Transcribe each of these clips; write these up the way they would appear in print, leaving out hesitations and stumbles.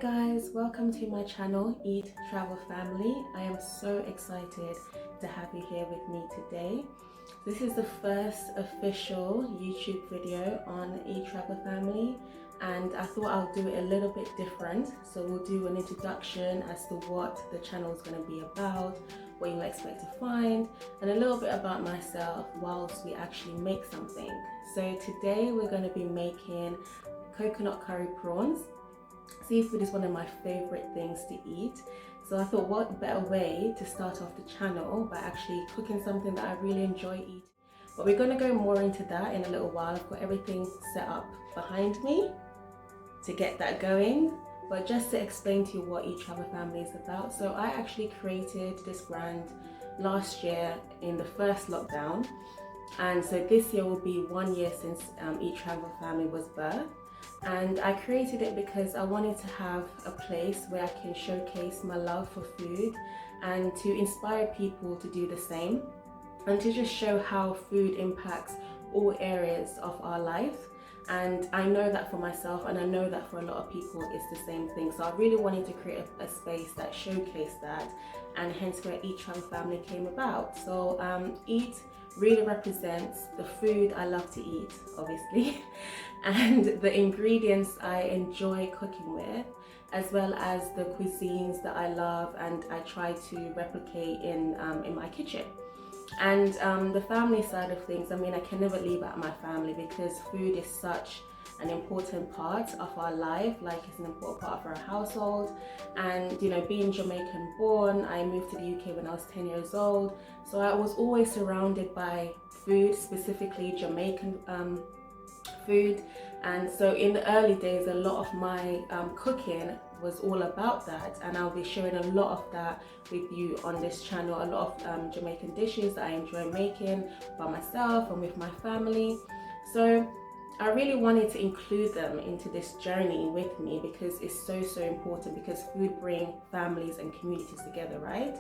guys, welcome to my channel Eat Travel Family. I am so excited to have you here with me today. This is the first official YouTube video on Eat Travel Family, and I thought I'll do it a little bit different. So we'll do an introduction as to what the channel is going to be about, what you'll expect to find, and a little bit about myself whilst we actually make something. So today we're going to be making coconut curry prawns. Seafood is one of my favorite things to eat, so I thought what better way to start off the channel by actually cooking something that I really enjoy eating. But we're going to go more into that in a little while. I've got everything set up behind me to get that going. But just to explain to you what Eat Travel Family is about, so I actually created this brand last year in the first lockdown, and so this year will be 1 year since Eat Travel Family was birthed. And I created it because I wanted to have a place where I can showcase my love for food and to inspire people to do the same, and to just show how food impacts all areas of our life. And I know that for myself, and I know that for a lot of people it's the same thing. So I really wanted to create a space that showcased that, and hence where Eat Travel Family came about. So Eat really represents the food I love to eat, obviously, and the ingredients I enjoy cooking with, as well as the cuisines that I love and I try to replicate in my kitchen. And the family side of things, I mean, I can never leave out my family, because food is such an important part of our life. Like, it's an important part of our household. And you know, being Jamaican born, I moved to the UK when I was 10 years old, so I was always surrounded by food, specifically Jamaican food. And so in the early days, a lot of my cooking was all about that, and I'll be sharing a lot of that with you on this channel. A lot of Jamaican dishes that I enjoy making by myself and with my family. So I really wanted to include them into this journey with me, because it's so important, because food brings families and communities together, right?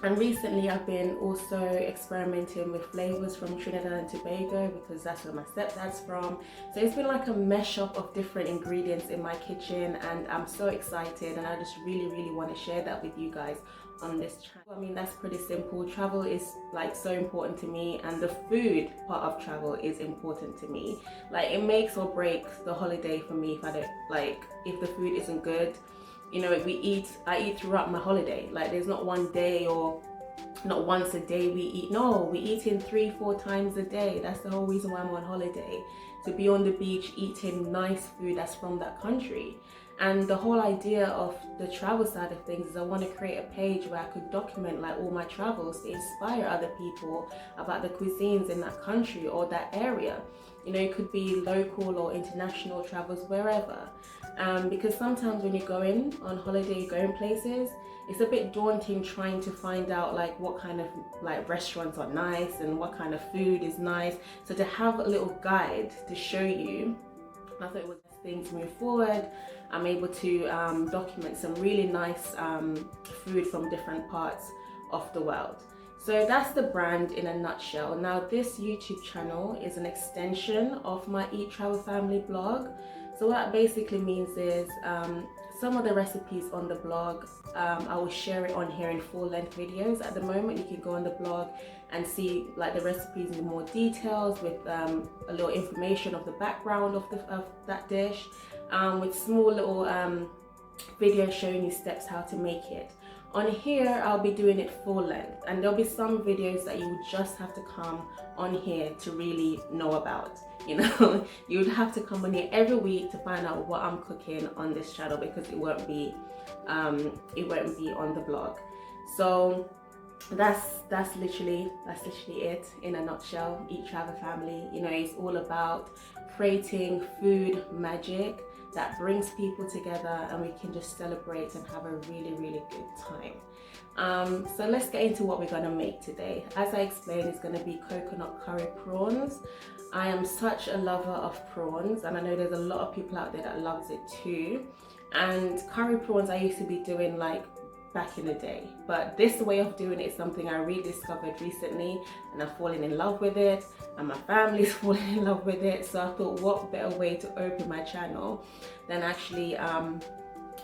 And recently I've been also experimenting with flavors from Trinidad and Tobago, because that's where my stepdad's from. So it's been like a mashup of different ingredients in my kitchen, and I'm so excited, and I just really want to share that with you guys on this channel. I mean, that's pretty simple. Travel is like so important to me, and the food part of travel is important to me. Like, it makes or breaks the holiday for me if I don't, like, if the food isn't good. You know, I eat throughout my holiday. Like, there's not one day or not once a day we eat. No, we eat in 3-4 times a day. That's the whole reason why I'm on holiday, to be on the beach eating nice food that's from that country. And the whole idea of the travel side of things is I want to create a page where I could document like all my travels to inspire other people about the cuisines in that country or that area. You know, it could be local or international travels, wherever. Because sometimes when you're going on holiday, you're going places, it's a bit daunting trying to find out like what kind of like restaurants are nice and what kind of food is nice. So to have a little guide to show you, I thought it was the thing to move forward. I'm able to document some really nice food from different parts of the world. So that's the brand in a nutshell. Now, this YouTube channel is an extension of my Eat Travel Family blog. So what that basically means is some of the recipes on the blog, I will share it on here in full-length videos. At the moment, you can go on the blog and see like the recipes in more details, with a little information of the background of that dish, with small little videos showing you steps how to make it. On here, I'll be doing it full length, and there'll be some videos that you would just have to come on here to really know about. You know, you would have to come on here every week to find out what I'm cooking on this channel, because it won't be on the blog. So that's literally it in a nutshell. Eat Travel Family, you know, it's all about creating food magic that brings people together, and we can just celebrate and have a really good time. So let's get into what we're going to make today. As I explained, it's going to be coconut curry prawns. I am such a lover of prawns, and I know there's a lot of people out there that loves it too. And curry prawns, I used to be doing like back in the day, but this way of doing it is something I rediscovered recently, and I've fallen in love with it, and my family's fallen in love with it. So I thought, what better way to open my channel than actually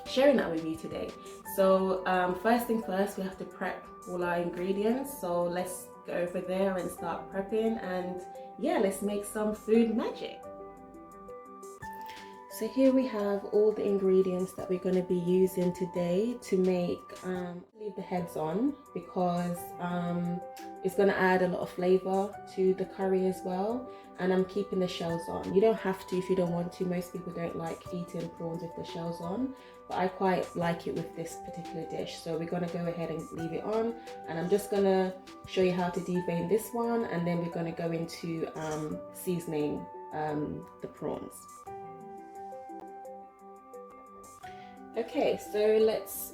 sharing that with you today. So first thing first, we have to prep all our ingredients. So let's go over there and start prepping, and yeah, let's make some food magic. So here we have all the ingredients that we're going to be using today to make, leave the heads on because it's going to add a lot of flavor to the curry as well, and I'm keeping the shells on. You don't have to if you don't want to. Most people don't like eating prawns with the shells on, but I quite like it with this particular dish. So we're going to go ahead and leave it on, and I'm just going to show you how to devein this one, and then we're going to go into seasoning the prawns. Okay, so let's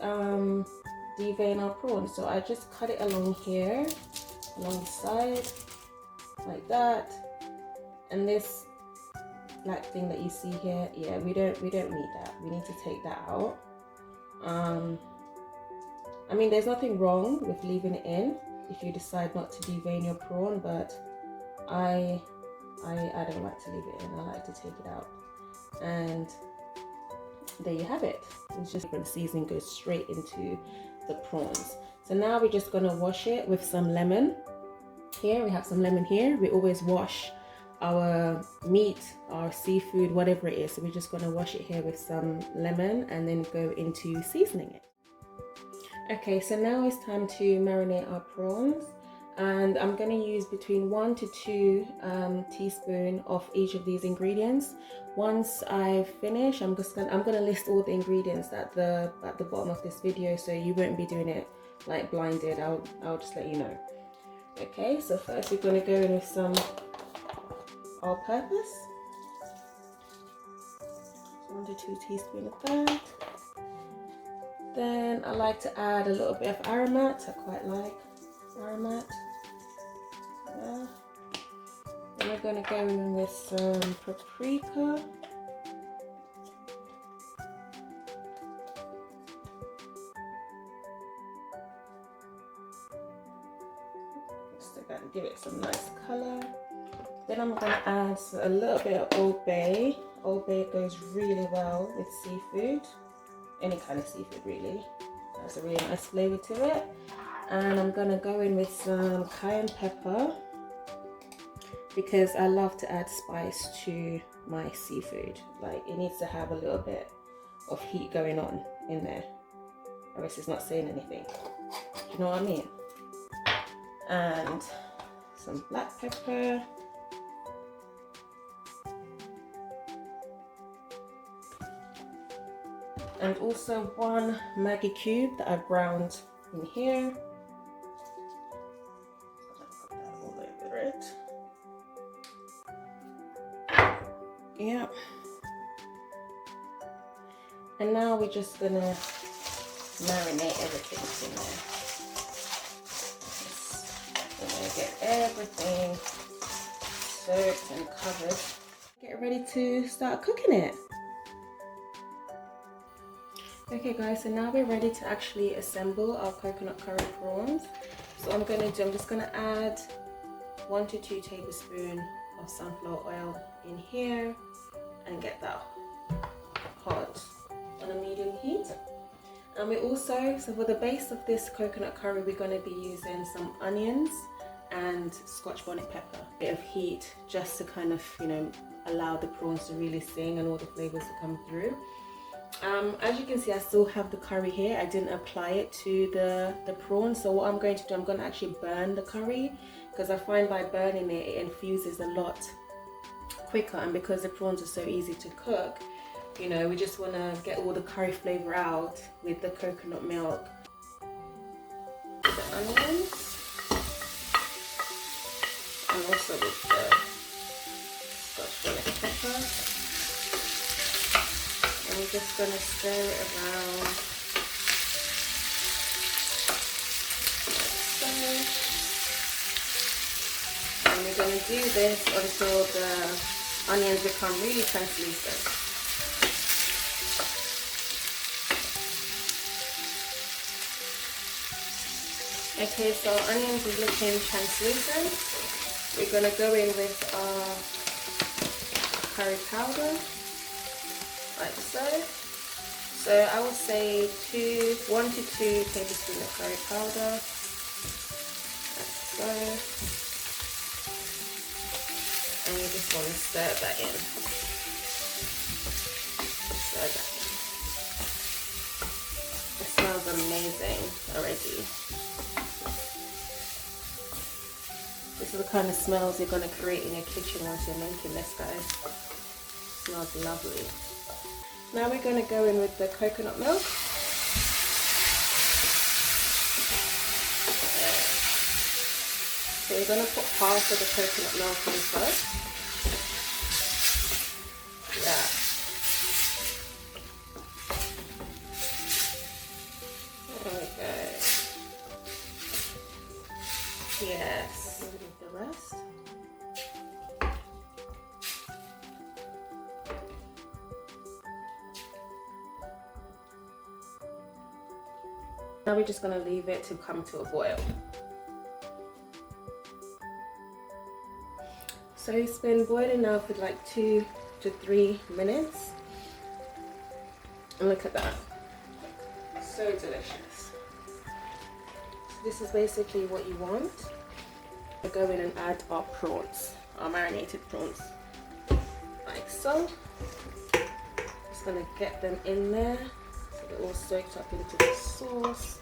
devein our prawns. So I just cut it along here, along the side, like that. And this black thing that you see here, yeah, we don't need that. We need to take that out. I mean, there's nothing wrong with leaving it in if you decide not to devein your prawn, but I don't like to leave it in. I like to take it out. And there you have it. It's just the seasoning goes straight into the prawns. So now we're just going to wash it with some lemon. Here we have some lemon here. We always wash our meat, our seafood, whatever it is. So we're just going to wash it here with some lemon and then go into seasoning it. Okay, so now it's time to marinate our prawns, and I'm going to use between 1 to 2 teaspoons of each of these ingredients. Once I finish, I'm gonna list all the ingredients at the bottom of this video, so you won't be doing it like blinded. I'll just let you know. Okay, so first we're gonna go in with some all-purpose. 1 to 2 teaspoons of that. Then I like to add a little bit of aromat. I quite like aromat. Yeah. Then we're going to go in with some paprika. Just to give it some nice color. Then I'm going to add a little bit of Old Bay. Old Bay goes really well with seafood. Any kind of seafood really. Has a really nice flavor to it. And I'm going to go in with some Cayenne Pepper, because I love to add spice to my seafood. Like, it needs to have a little bit of heat going on in there, or else it's not saying anything. Do you know what I mean? And some black pepper. And also 1 Maggie Cube that I browned in here. Put that all over it. Yeah. And now we're just gonna marinate everything in there. We're gonna get everything soaked and covered. Get ready to start cooking it. Okay guys, so now we're ready to actually assemble our coconut curry prawns. So I'm just gonna add 1 to 2 tablespoons of sunflower oil in here and get that hot on a medium heat. And we also, so for the base of this coconut curry, we're going to be using some onions and Scotch bonnet pepper. A bit of heat just to kind of, you know, allow the prawns to really sing and all the flavors to come through. As you can see, I still have the curry here. I didn't apply it to the prawns. So what I'm going to do, I'm going to actually burn the curry, because I find by burning it, it infuses a lot quicker. And because the prawns are so easy to cook, you know, we just want to get all the curry flavor out with the coconut milk. The onions, and also with the Scotch bonnet pepper. And we're just going to stir it around like so. And we're going to do this until the onions become really translucent. Okay, so our onions is looking translucent. We're going to go in with our curry powder, like so. So I would say 1 to 2 tablespoons of curry powder, like so. And you just want to stir that in. Stir that in. It smells amazing already. This is the kind of smells you're going to create in your kitchen once you're making this, guys. It smells lovely. Now we're going to go in with the coconut milk. So we're going to put half of the coconut milk in first. Yeah. There we go. Yes. The rest. Now we're just going to leave it to come to a boil. So it's been boiling now for like 2 to 3 minutes. And look at that. So delicious. This is basically what you want. I go in and add our prawns, our marinated prawns. Like so. Just gonna get them in there so they're all soaked up into the sauce.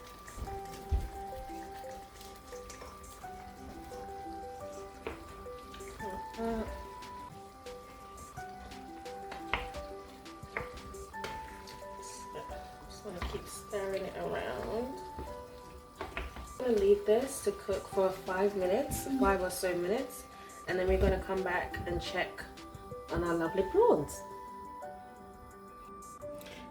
Just want to keep stirring it around. I'm going to leave this to cook for 5 minutes, 5 or so minutes, and then we're going to come back and check on our lovely prawns.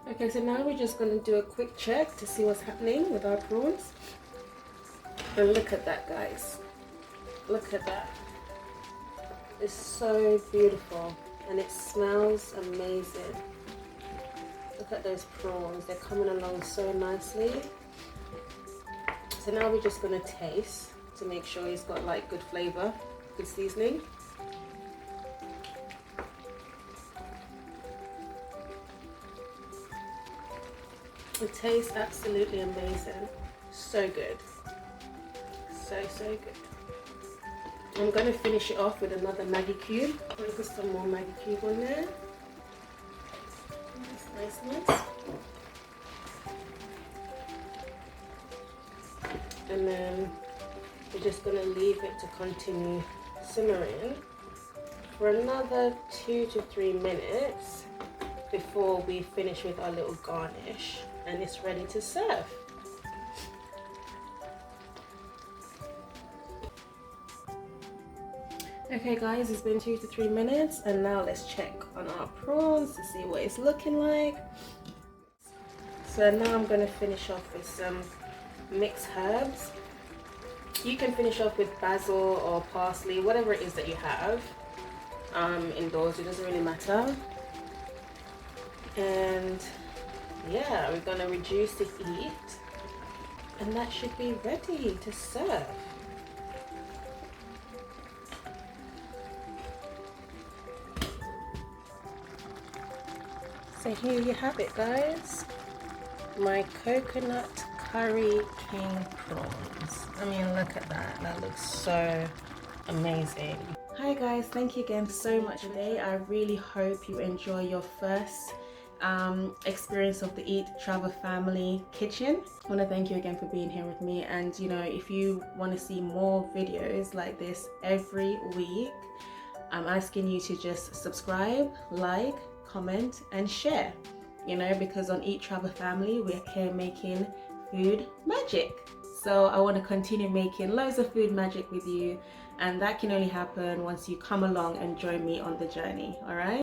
Okay, so now we're just going to do a quick check to see what's happening with our prawns. And look at that, guys. Look at that. It's so beautiful and it smells amazing. Look at those prawns, they're coming along so nicely. So now we're just going to taste to make sure it's got like good flavor, good seasoning. It tastes absolutely amazing. So good. So good. I'm going to finish it off with another Maggie Cube. I'm going to put some more Maggie Cube on there. Nice. And then we're just going to leave it to continue simmering for another 2 to 3 minutes before we finish with our little garnish, and it's ready to serve. Okay guys, it's been 2 to 3 minutes and now let's check on our prawns to see what it's looking like. So now I'm going to finish off with some mixed herbs. You can finish off with basil or parsley, whatever it is that you have indoors, it doesn't really matter. And yeah, we're going to reduce the heat and that should be ready to serve. So here you have it, guys. My coconut Curry King Prawns. I mean, look at that. That looks so amazing. Hi guys, thank you again so much today. I really hope you enjoy your first experience of the Eat Travel Family kitchen. I want to thank you again for being here with me, and you know, if you want to see more videos like this every week, I'm asking you to just subscribe, like, comment and share, you know, because on Eat Travel Family we're here making food magic. So I want to continue making loads of food magic with you, and that can only happen once you come along and join me on the journey. All right.